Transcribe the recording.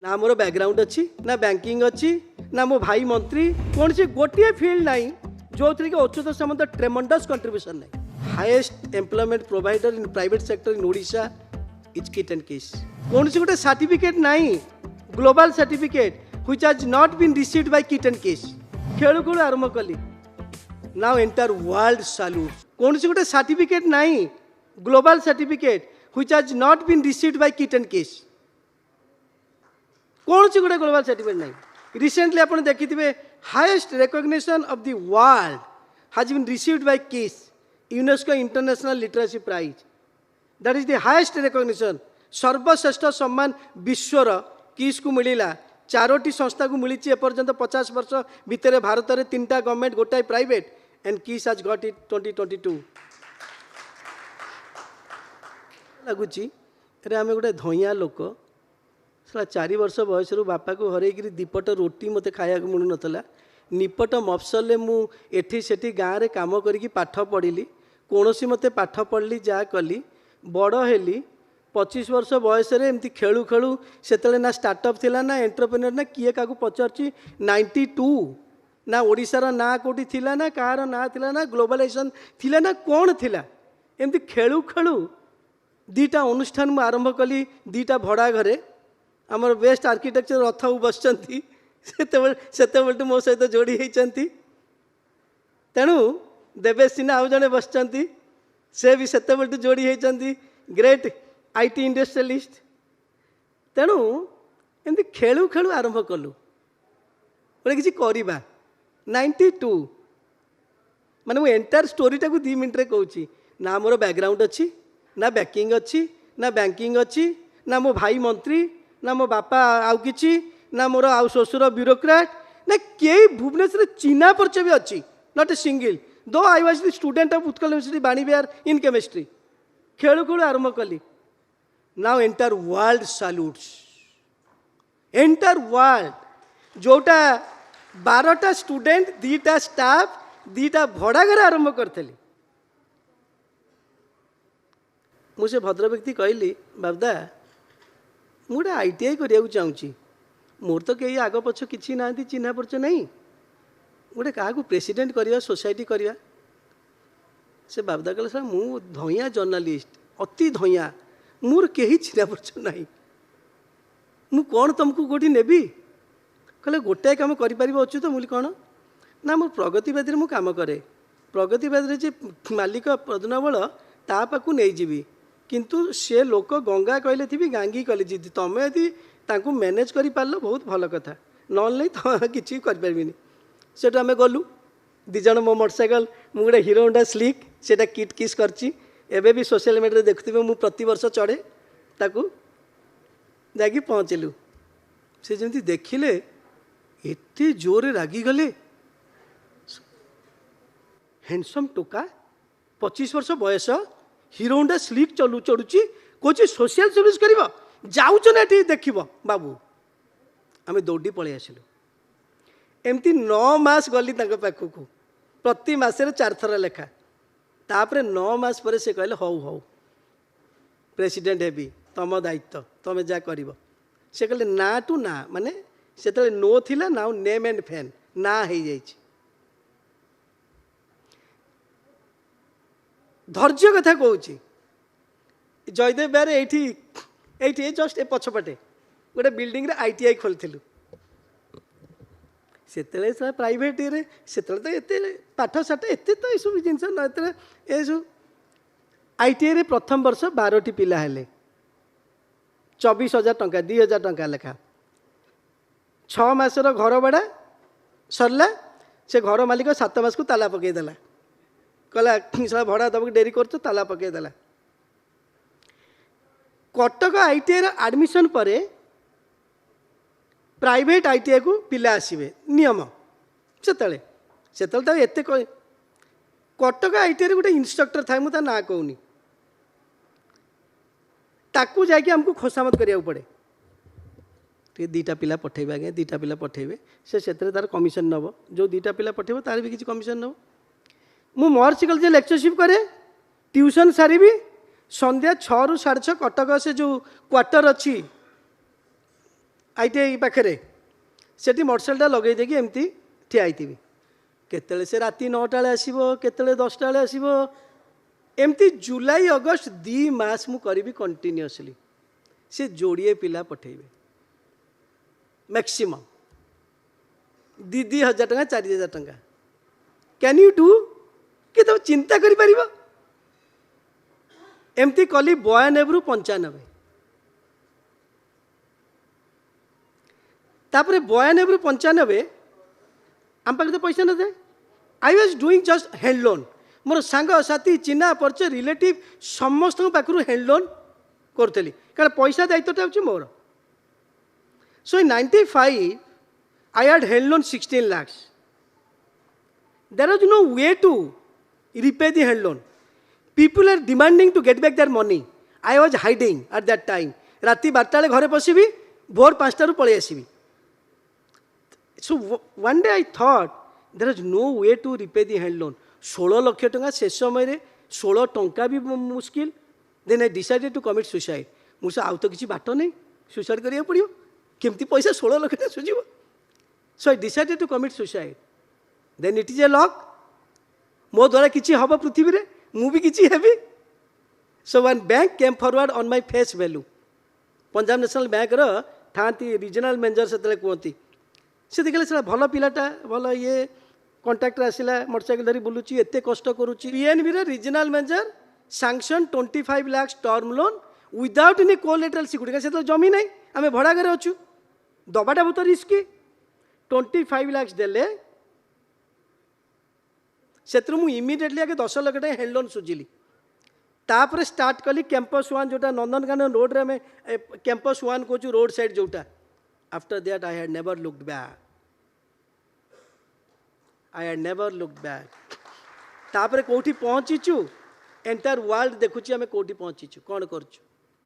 ना मोर बैकग्राउंड अच्छी ना बैंकिंग अच्छी ना मो भाई मंत्री कौन सी गोटे फील्ड ना जो थी अच्युत सामंत ट्रेमेंडस कंट्रीब्यूशन ना highest employment provider in private sector in Odisha is KIIT and KISS कौन सी गोटे सर्टिफिकेट ना global certificate which has not been received by KIIT and KISS खेलु खेलु आरंभ कली नाउ एंटायर वर्ल्ड सैल्यूट कौन सी गोटे सर्टिफिकेट ना global certificate which has not been received by KIIT and KISS कौन सी गोटे ग्लोबल सर्टिफिकेट नहीं रिसेंटली आप देखिए highest recognition of the world has been received by किस UNESCO international literacy prize that is the highest recognition सर्वश्रेष्ठ सम्मान विश्वर किस को मिला चारोटी संस्था को मिली एपर्यंत 50 वर्ष भितर भारत में 3टा गवर्नमेंट गोटाए प्राइवेट एंड किस हैज गॉट इट 2022 लगुच आम गोटे धइया लोक साला 4 वर्ष बयस बापा को हरई दीपट रोटी मत खाया मिलू नाला निपट मफसल मुठी से गाँव में कम करी पाठ पढ़ी कौन सी मत पाठ पढ़ी जहाँ कली बड़ हेली 25 वर्ष बयस एमती खेलु खेलु से ना स्टार्टअप थिला ना एंटरप्रेन्योर ना किए क्या पचार 92 ना ओडिशार ना कौटी थिला ना कार ना थिला ना ग्लोबलाइजेशन थिला ना कौन थिला एमती खेलु खेलु 2टा अनुष्ठान मु आरंभ कली 2टा भड़ा घरे आमर बेस्ट आर्किटेक्चर रथ बसचंती से मो सहित जोड़ी होती तेणु देवेश सिन्हा आउ जड़े बसचंती से भी से जोड़ी होती ग्रेट आईटी इंडस्ट्रियलिस्ट तेणु एमती खेलु खेलु आरंभ कलु गोटे किसी करवा 92 माने मुझे एंटायर स्टोरीटा को 2 मिनट कहूँ ना मोर बैकग्राउंड अच्छी ना बैंकिंग अच्छी ना बैंकिंग अच्छी ना मो भाई मंत्री ना मो बापा आउ किछि ना मोर आउ ससुर ब्यूरोक्रेट ना कई भुवनेश्वर चिन्हा परिचय भी अच्छी not a single though I was the student of Utkal university Vanivihar in chemistry खेलु खेलु आरंभ कली now entire world salutes entire world जोटा 12टा स्टूडेंट 2टा स्टाफ 2टा भड़ा घर आरंभ करी मुझे भद्र व्यक्ति कहली बाबदा मुझे आईटीआई करिया चाहूँगी मोर तो कहीं आग पछ कि ना चिन्हा परिचय नहीं गोटे क्या प्रेसिडेंट करवा सोसाइटी करवा से बाबदा कहले सर मु धइया जर्नालीस्ट अति धइया मोर कहीं चिन्हा परिचय नहीं मु कौन तुमको कौटी नेबी कहले गोटाए कम कर तो मुझे कौन ना मोर प्रगतिवादी मु काम करे प्रगतिवादी जे मालिक पद्मबल ता पाखु नहीं जीवी किंतु से लोक गंगा कहले थी गांगी कहले जी तुम यदि मैनेज कर पार बहुत भल कथा ना नहीं तो किसी करें से आम गलु 2 जन मो मोटरसाइकेल मु गोटे हीरो होंडा स्लिक से किट किस करची एबे भी सोशल मीडिया देखुवे मु प्रति वर्ष चढ़े ताकू जाकि पहुँचलु से जमी देखिले एते जोरे रागी गले हैंडसम टोका 25 वर्ष बयस हीरो होंडा स्लिक चलु चढ़ुची कौच सोशल सर्विस कर जाऊच ना ये देख बाबू आम दौड़ी पलि आसलु एमती 9 मास गली पाखक प्रति मसरे 4 थर लेखा तापर 9 मास पर से कहले हौ हौ प्रेसिडेंट हेबी तम दायित्व तुम जा कर से कहले ना टू ना माने से नो थिला नाउ नेम एंड फैन ना हो जाए धैर्य कथा कहूँ जयदेव बारे ये जस्ट ए पछपटे गोटे बिल्डिंग रे आईटीआई खोलू से प्राइवेट रे से तो ये पाठ साठ एत तो यू जिन ये सब आईटीआई रे प्रथम वर्ष 12टी पिला हेले 24,000 टंका 2,000 टंका लेखा 6 मासर घर भड़ा सरला से घर मालिक 7 मास को ताला पकईदेला कहला भड़ा दबक डेरी कर ताला पकईदेला कटक आईटीआई एडमिशन पर प्राइवेट आईटीआई को पिला आसवे नियम से एत कटक आईटीआई गोटे इंस्ट्रक्टर थाए मुझे ना कहूनी ताकू जाकि आमको खोसामत करिया पड़े 2टा पिला पठेबे आगे 2टा पिला पठेबे से तार कमिशन नब जो 2टा पिला पठेबो तार भी किसी कमिशन नब मु महर्षि कॉलेज लेक्चरशिप करे ट्यूशन सारी संध्या 6 ରୁ 6:30 कटक से जो क्वार्टर अच्छी ITI पाखे सेठी मोटरसाइकेलटा लगे देकी एमती ठिया होइथिबी केतले से राति 9टा बेले आसीबो केतले 10टा बेले आसीबो एमती जुलाई अगस्त 2 मास मु करिबी कंटिन्यूअसली से जोड़िए पिला पठेबे मैक्सिमम 2,000 टंका 4,000 टंका कैन यू डू कि तुम चिंता करि परिबो एमती कली 92 रु 95 तापरे 92 रु 95 आम पाखे तो पैसा न थे I was doing just hand loan मोर सांग साथी चिन्हा परिचय रिलेटिव समस्त पाखु हैंड लोन करी कारण पैसा दायित्वटा हूँ मोर so in 95 I had hand loan 16 lakhs there was no way to repay the hand loan people are demanding to get back their money I was hiding at that time राति 12 घरे पशिबी भोर 5 रु पळै आसीबी so one day I thought there is no way to repay the hand loan 16 lakh टंका से समय 16 टंका भी मुश्किल then I decided to commit suicide मुझे आउ तो किसी बाट नहीं सुसाइड करिया पड़ियो केमती पैसा 16 लाख टंका सुझिबो so I decided to commit suicide then it is a luck मो द्वारा किसी हम पृथ्वी रे मु भी किसी हेबी so one bank came forward on my face value Punjab national bank रो थांती रीजनल मैनेजर से कहती से देखले से भल पिलाटा भल ये कॉन्ट्रैक्टर आसिला मोटरसाइकिल धरी बुलुची एते कष्ट करूची पीएनबी रे regional manager sanction 25 lakh term loan without any collateral security से तो जमी नहीं आम भड़ा घरे अच्छु दबाटा बहुत रिस्की 25 लाख देले से इमिडिएटली आगे 10 लाख टका हैंड लोन सुझिली तापर स्टार्ट कली कैंपस 1 जोटा नंदनकानन रोड रे में कैंपस 1 कहूँ रोड साइड जोटा after that I had never looked back I had never looked back तापर कोठी पहुँचीचु एंटायर वर्ल्ड देखुची आम कोठी पहुँचीचु कौन करचु